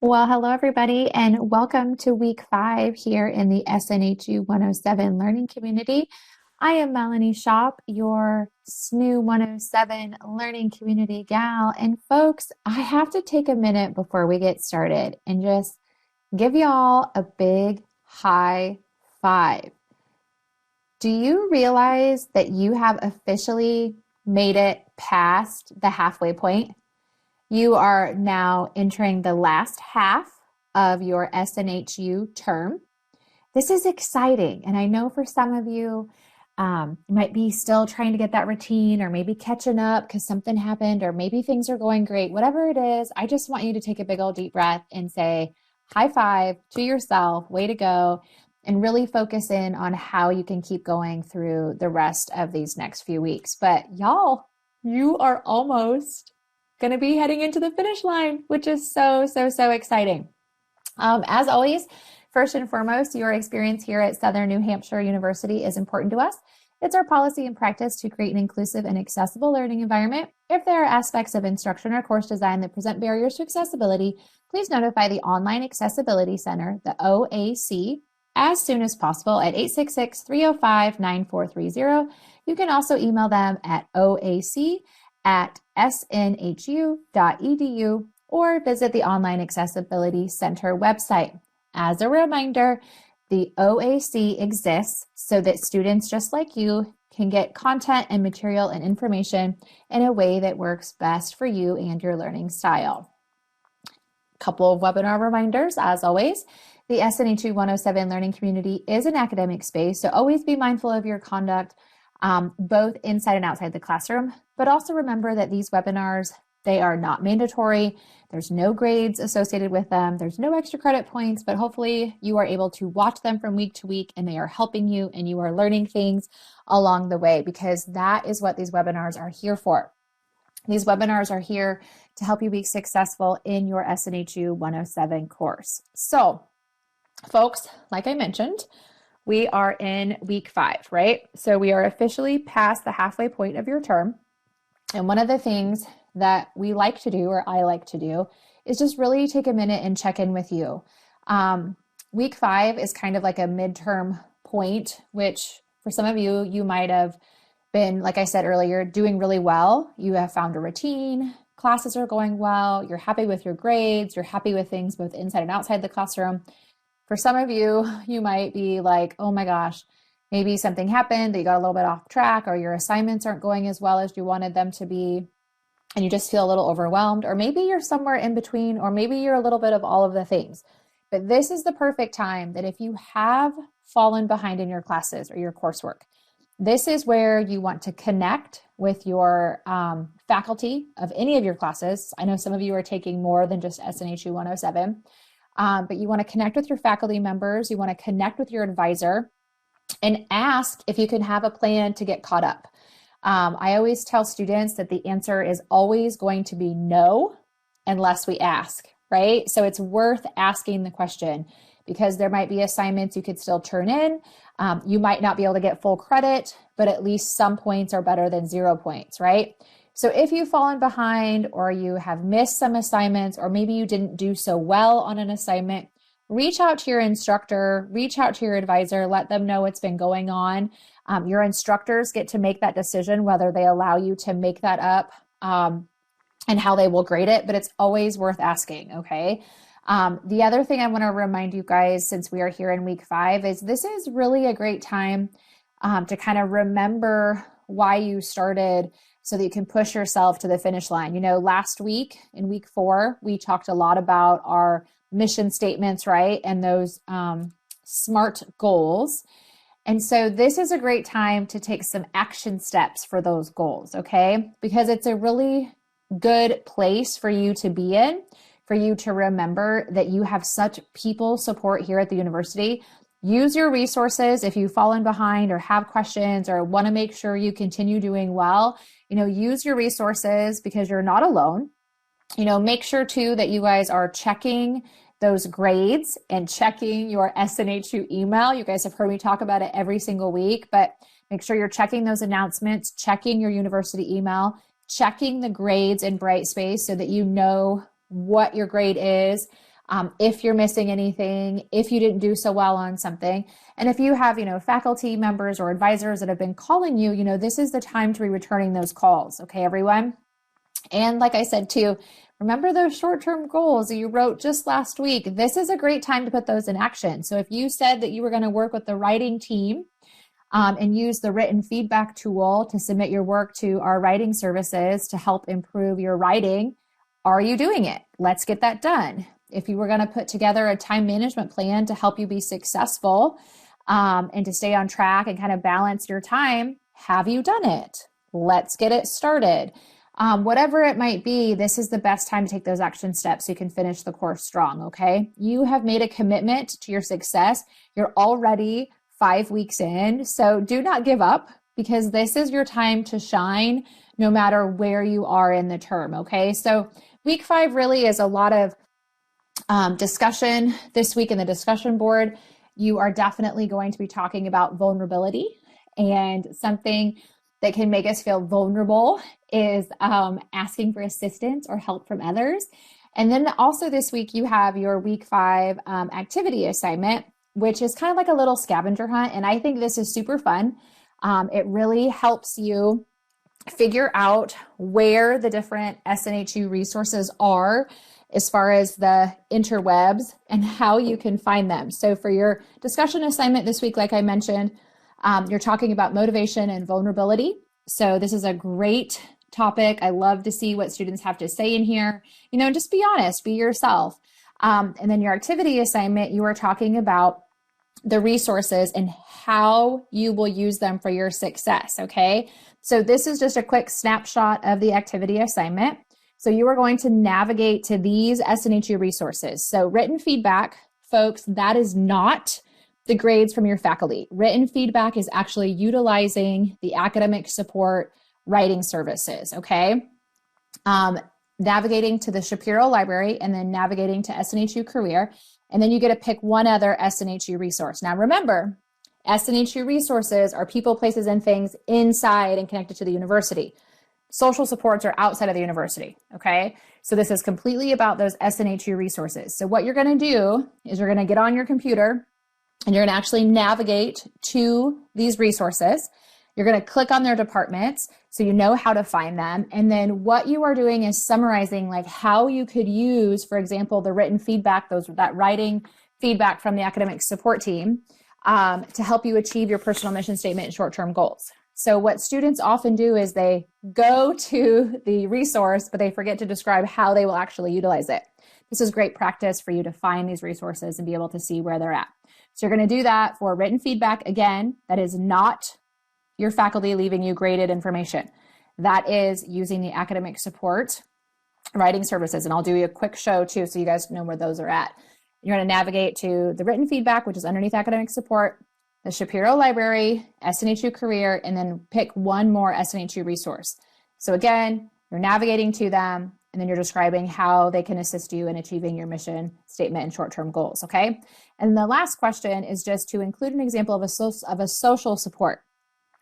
Well, hello everybody, and welcome to week 5 here in the SNHU 107 learning community. I am Melanie Shop, your SNU 107 learning community gal. And folks, I have to take a minute before we get started and just give y'all a big high five. Do you realize that you have officially made it past the halfway point? You are now entering the last half of your SNHU term. This is exciting. And I know for some of you, you might be still trying to get that routine or maybe catching up because something happened or maybe things are going great. Whatever it is, I just want you to take a big old deep breath and say, high five to yourself, way to go, and really focus in on how you can keep going through the rest of these next few weeks. But y'all, you are almost going to be heading into the finish line, which is so exciting. As always, first and foremost, your experience here at Southern New Hampshire University is important to us. It's our policy and practice to create an inclusive and accessible learning environment. If there are aspects of instruction or course design that present barriers to accessibility, please notify the Online Accessibility Center, the OAC, as soon as possible at 866-305-9430. You can also email them at oac@snhu.edu or visit the Online Accessibility Center website. As a reminder, the OAC exists so that students just like you can get content and material and information in a way that works best for you and your learning style. A couple of webinar reminders, as always. The SNHU 107 learning community is an academic space, so always be mindful of your conduct, both inside and outside the classroom, but also remember that these webinars, they are not mandatory. There's no grades associated with them. There's no extra credit points, but hopefully you are able to watch them from week to week and they are helping you and you are learning things along the way, because that is what these webinars are here for. These webinars are here to help you be successful in your SNHU 107 course. So, folks, like I mentioned, we are in week 5, right? So we are officially past the halfway point of your term. And one of the things that we like to do, or I like to do, is just really take a minute and check in with you. Week 5 is kind of like a midterm point, which for some of you, you might have been, like I said earlier, doing really well. You have found a routine, classes are going well, you're happy with your grades, you're happy with things both inside and outside the classroom. For some of you, you might be like, oh my gosh, maybe something happened that you got a little bit off track, or your assignments aren't going as well as you wanted them to be, and you just feel a little overwhelmed, or maybe you're somewhere in between, or maybe you're a little bit of all of the things. But this is the perfect time that if you have fallen behind in your classes or your coursework, this is where you want to connect with your faculty of any of your classes. I know some of you are taking more than just SNHU 107, but you want to connect with your faculty members, you want to connect with your advisor, and ask if you can have a plan to get caught up. I always tell students that the answer is always going to be no, unless we ask, right? So it's worth asking the question, because there might be assignments you could still turn in. You might not be able to get full credit, but at least some points are better than 0 points, right? So if you've fallen behind, or you have missed some assignments, or maybe you didn't do so well on an assignment, reach out to your instructor, reach out to your advisor, let them know what's been going on. Your instructors get to make that decision whether they allow you to make that up and how they will grade it, but it's always worth asking, okay? The other thing I want to remind you guys, since we are here in week 5, is this is really a great time to kind of remember why you started, so that you can push yourself to the finish line. You know, last week in week 4, we talked a lot about our mission statements, right? And those SMART goals. And so this is a great time to take some action steps for those goals, okay? Because it's a really good place for you to be in, for you to remember that you have such people support here at the university. Use your resources if you've fallen behind or have questions or want to make sure you continue doing well. You know, use your resources, because you're not alone. You know, make sure too that you guys are checking those grades and checking your SNHU email. You guys have heard me talk about it every single week, but make sure you're checking those announcements, checking your university email, checking the grades in Brightspace so that you know what your grade is. if you're missing anything, if you didn't do so well on something. And if you have, faculty members or advisors that have been calling you, this is the time to be returning those calls. Okay, everyone. And like I said too, remember those short-term goals that you wrote just last week. This is a great time to put those in action. So if you said that you were going to work with the writing team and use the written feedback tool to submit your work to our writing services to help improve your writing, are you doing it? Let's get that done. If you were going to put together a time management plan to help you be successful and to stay on track and kind of balance your time, have you done it? Let's get it started. Whatever it might be, this is the best time to take those action steps so you can finish the course strong, okay? You have made a commitment to your success. You're already 5 weeks in, so do not give up because this is your time to shine no matter where you are in the term, okay? So week 5 really is a lot of discussion this week in the discussion board. You are definitely going to be talking about vulnerability, and something that can make us feel vulnerable is asking for assistance or help from others. And then also this week, you have your week 5 activity assignment, which is kind of like a little scavenger hunt. And I think this is super fun. It really helps you figure out where the different SNHU resources are as far as the interwebs and how you can find them. So for your discussion assignment this week, like I mentioned, you're talking about motivation and vulnerability. So this is a great topic. I love to see what students have to say in here. Just be honest, be yourself. And then your activity assignment, you are talking about the resources and how you will use them for your success, okay? So this is just a quick snapshot of the activity assignment. So you are going to navigate to these SNHU resources. So written feedback, folks, that is not the grades from your faculty. Written feedback is actually utilizing the academic support writing services, okay? Navigating to the Shapiro Library and then navigating to SNHU Career. And then you get to pick one other SNHU resource. Now remember, SNHU resources are people, places, and things inside and connected to the university. Social supports are outside of the university, okay? So this is completely about those SNHU resources. So what you're gonna do is you're gonna get on your computer and you're gonna actually navigate to these resources. You're gonna click on their departments so you know how to find them. And then what you are doing is summarizing like how you could use, for example, the written feedback, that writing feedback from the academic support team to help you achieve your personal mission statement and short-term goals. So what students often do is they go to the resource, but they forget to describe how they will actually utilize it. This is great practice for you to find these resources and be able to see where they're at. So you're going to do that for written feedback. Again, that is not your faculty leaving you graded information. That is using the academic support writing services. And I'll do you a quick show too, so you guys know where those are at. You're going to navigate to the written feedback, which is underneath academic support, the Shapiro Library, SNHU Career, and then pick one more SNHU resource. So again, you're navigating to them, and then you're describing how they can assist you in achieving your mission statement and short-term goals, okay? And the last question is just to include an example of a social support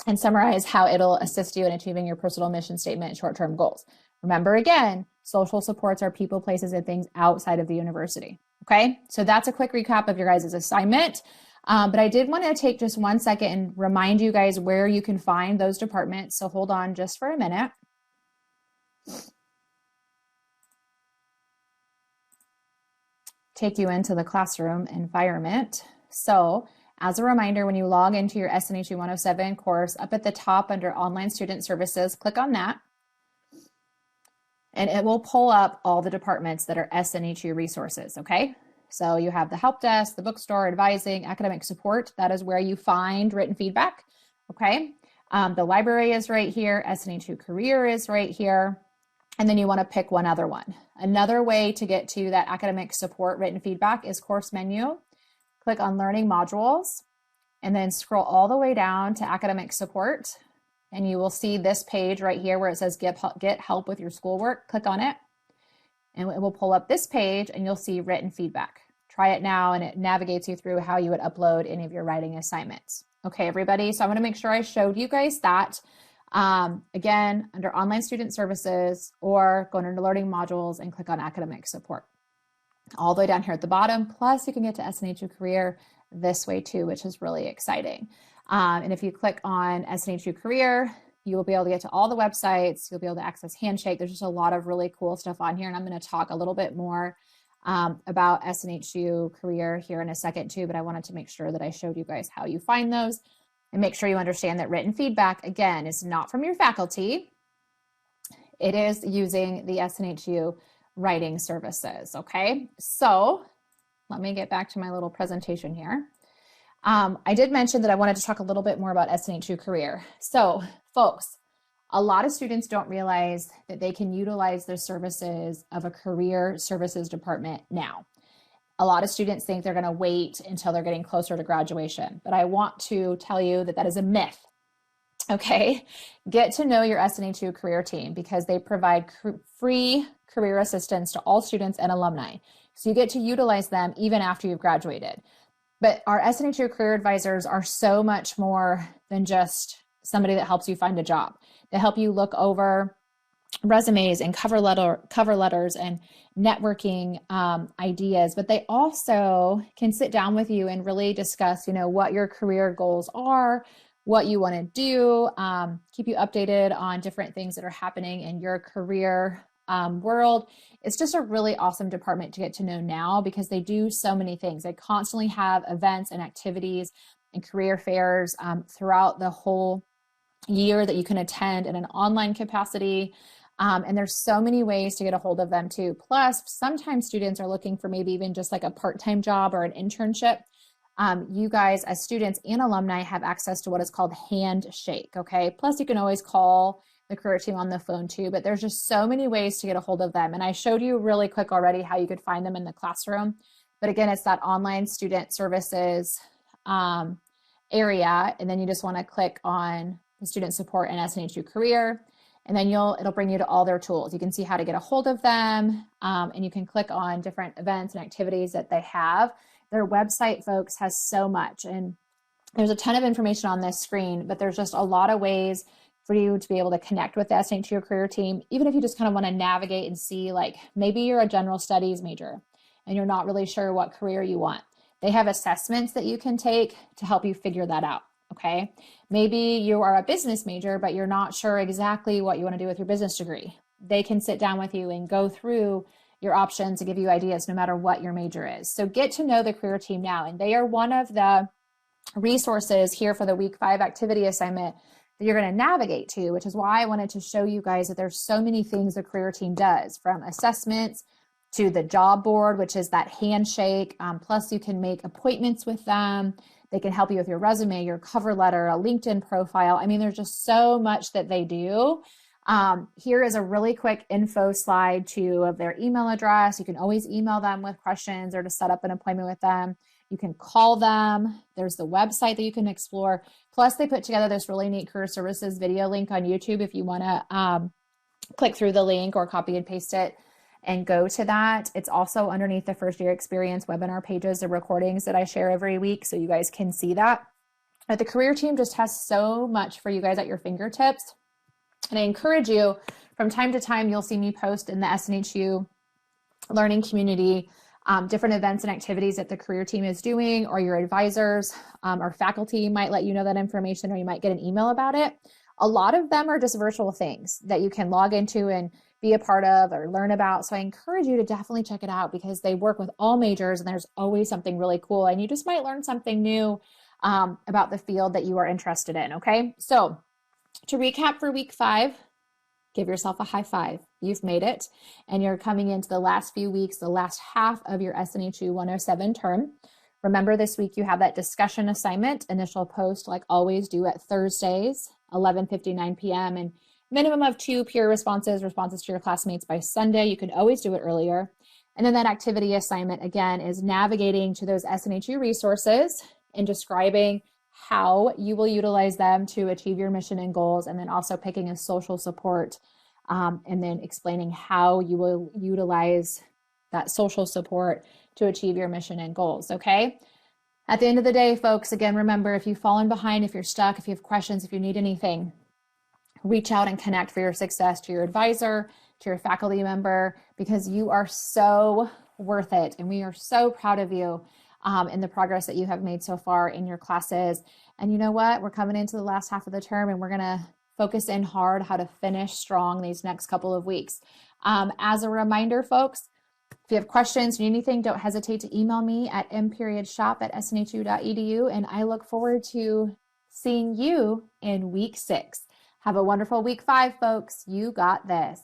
and summarize how it'll assist you in achieving your personal mission statement and short-term goals. Remember, again, social supports are people, places, and things outside of the university, okay? So that's a quick recap of your guys' assignment. But I did want to take just 1 second and remind you guys where you can find those departments. So hold on just for a minute. Take you into the classroom environment. So as a reminder, when you log into your SNHU 107 course, up at the top under Online Student Services, click on that. And it will pull up all the departments that are SNHU resources, okay? So you have the help desk, the bookstore, advising, academic support. That is where you find written feedback, okay? The library is right here. SNHU Career is right here. And then you want to pick one other one. Another way to get to that academic support written feedback is course menu. Click on learning modules and then scroll all the way down to academic support. And you will see this page right here where it says get help with your schoolwork. Click on it. And it will pull up this page and you'll see written feedback. Try it now and it navigates you through how you would upload any of your writing assignments. Okay, everybody, so I'm gonna make sure I showed you guys that. Again, under Online Student Services or go under Learning Modules and click on Academic Support. all the way down here at the bottom. Plus, you can get to SNHU Career this way too, which is really exciting. And if you click on SNHU Career, you will be able to get to all the websites. You'll be able to access Handshake. There's just a lot of really cool stuff on here. And I'm going to talk a little bit more about SNHU Career here in a second too, but I wanted to make sure that I showed you guys how you find those and make sure you understand that written feedback, again, is not from your faculty. It is using the SNHU writing services, okay? So let me get back to my little presentation here. I did mention that I wanted to talk a little bit more about SNHU Career. So folks, a lot of students don't realize that they can utilize the services of a career services department now. A lot of students think they're going to wait until they're getting closer to graduation, but I want to tell you that that is a myth. Okay, get to know your SNHU career team because they provide free career assistance to all students and alumni. So you get to utilize them even after you've graduated. But our SNHU career advisors are so much more than just somebody that helps you find a job. They help you look over resumes and cover letters and networking ideas, but they also can sit down with you and really discuss, what your career goals are, what you want to do, keep you updated on different things that are happening in your career world. It's just a really awesome department to get to know now because they do so many things. They constantly have events and activities and career fairs throughout the whole year that you can attend in an online capacity. And there's so many ways to get a hold of them too. Plus, sometimes students are looking for maybe even just like a part-time job or an internship. You guys as students and alumni have access to what is called Handshake, okay? Plus, you can always call the career team on the phone too, but there's just so many ways to get a hold of them. And I showed you really quick already how you could find them in the classroom. But again, it's that online student services area. And then you just want to click on the student support and SNHU career. And then it'll bring you to all their tools. You can see how to get a hold of them, and you can click on different events and activities that they have. Their website, folks, has so much, and there's a ton of information on this screen, but there's just a lot of ways for you to be able to connect with the SNHU career team, even if you just kind of want to navigate and see, like maybe you're a general studies major and you're not really sure what career you want. They have assessments that you can take to help you figure that out. Okay, maybe you are a business major, but you're not sure exactly what you want to do with your business degree. They can sit down with you and go through your options and give you ideas no matter what your major is. So get to know the career team now. And they are one of the resources here for the week 5 activity assignment that you're going to navigate to, which is why I wanted to show you guys that there's so many things the career team does, from assessments to the job board, which is that Handshake. Plus you can make appointments with them. They can help you with your resume, your cover letter, a LinkedIn profile. I mean, there's just so much that they do. Here is a really quick info slide too of their email address. You can always email them with questions or to set up an appointment with them. You can call them. There's the website that you can explore. Plus, they put together this really neat career services video link on YouTube if you want to click through the link or copy and paste it and go to that. It's also underneath the first year experience webinar pages, the recordings that I share every week, so you guys can see that. But the career team just has so much for you guys at your fingertips. And I encourage you, from time to time, you'll see me post in the SNHU learning community different events and activities that the career team is doing, or your advisors or faculty might let you know that information, or you might get an email about it. A lot of them are just virtual things that you can log into and be a part of or learn about. So I encourage you to definitely check it out because they work with all majors and there's always something really cool. And you just might learn something new about the field that you are interested in. Okay. So to recap for week 5, give yourself a high five. You've made it. And you're coming into the last few weeks, the last half of your SNHU 107 term. Remember, this week you have that discussion assignment, initial post, like always do at Thursdays, 11:59 p.m. and minimum of 2 peer responses to your classmates by Sunday. You can always do it earlier. And then that activity assignment, again, is navigating to those SNHU resources and describing how you will utilize them to achieve your mission and goals, and then also picking a social support and then explaining how you will utilize that social support to achieve your mission and goals, okay? At the end of the day, folks, again, remember, if you've fallen behind, if you're stuck, if you have questions, if you need anything, reach out and connect for your success to your advisor, to your faculty member, because you are so worth it. And we are so proud of you in the progress that you have made so far in your classes. And you know what? We're coming into the last half of the term and we're going to focus in hard how to finish strong these next couple of weeks. As a reminder, folks, if you have questions or anything, don't hesitate to email me at m.shop@snhu.edu. And I look forward to seeing you in week 6. Have a wonderful week 5, folks. You got this.